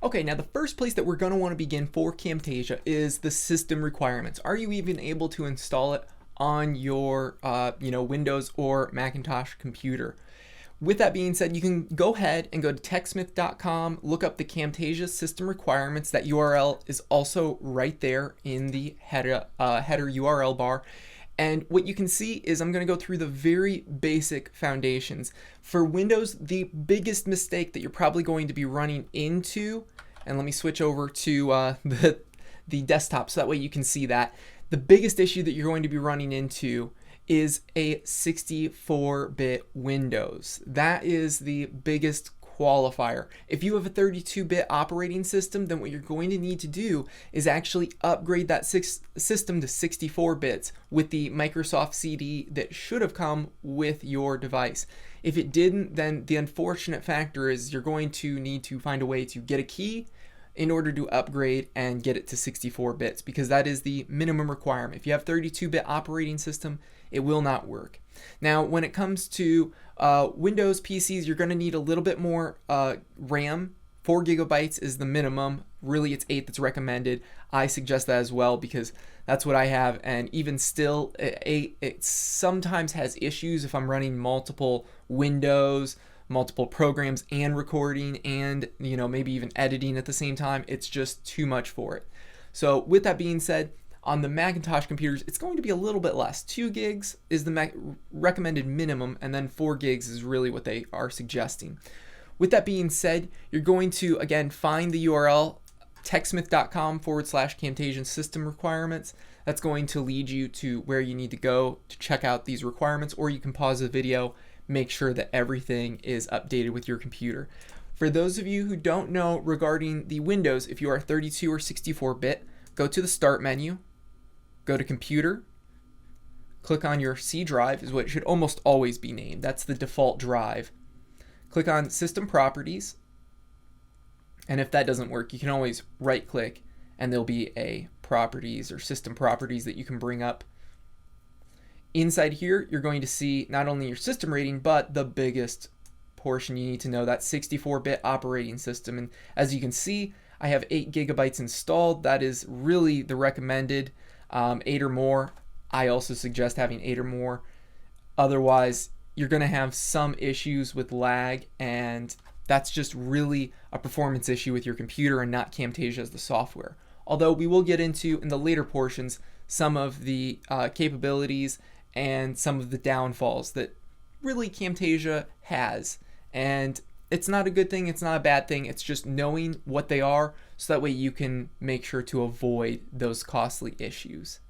Okay, now the first place that we're going to want to begin for Camtasia is the system requirements. Are you even able to install it on your Windows or Macintosh computer? With that being said, you can go ahead and go to techsmith.com, look up the Camtasia system requirements. That URL is also right there in the header URL bar. And what you can see is I'm going to go through the very basic foundations. For Windows, the biggest mistake that you're probably going to be running into, and let me switch over to the desktop so that way you can see that. The biggest issue that you're going to be running into is a 64-bit Windows. That is the biggest qualifier. If you have a 32-bit operating system, then what you're going to need to do is actually upgrade that system to 64 bits with the Microsoft CD that should have come with your device. If it didn't, then the unfortunate factor is you're going to need to find a way to get a key in order to upgrade and get it to 64 bits, because that is the minimum requirement. If you have 32-bit operating system, it will not work. Now, when it comes to Windows PCs, you're going to need a little bit more RAM. 4 gigabytes is the minimum. Really, it's 8 that's recommended. I suggest that as well because that's what I have, and even still, it sometimes has issues if I'm running multiple Windows, multiple programs and recording and maybe even editing at the same time. It's just too much for it. So with that being said, on the Macintosh computers, it's going to be a little bit less. 2 gigs is the recommended minimum, and then 4 gigs is really what they are suggesting. With that being said, you're going to, again, find the URL, techsmith.com/Camtasia system requirements. That's going to lead you to where you need to go to check out these requirements, or you can pause the video, make sure that everything is updated with your computer. For those of you who don't know regarding the Windows, if you are 32 or 64-bit, go to the Start menu, go to Computer, click on your C drive, is what it should almost always be named. That's the default drive. Click on System Properties, and if that doesn't work, you can always right-click, and there'll be a Properties or System Properties that you can bring up. Inside here, you're going to see not only your system rating, but the biggest portion you need to know, that 64-bit operating system. And as you can see, I have 8 gigabytes installed. That is really the recommended 8 or more. I also suggest having 8 or more. Otherwise, you're going to have some issues with lag, and that's just really a performance issue with your computer and not Camtasia as the software. Although we will get into, in the later portions, some of the capabilities and some of the downfalls that really Camtasia has. And it's not a good thing, it's not a bad thing, it's just knowing what they are so that way you can make sure to avoid those costly issues.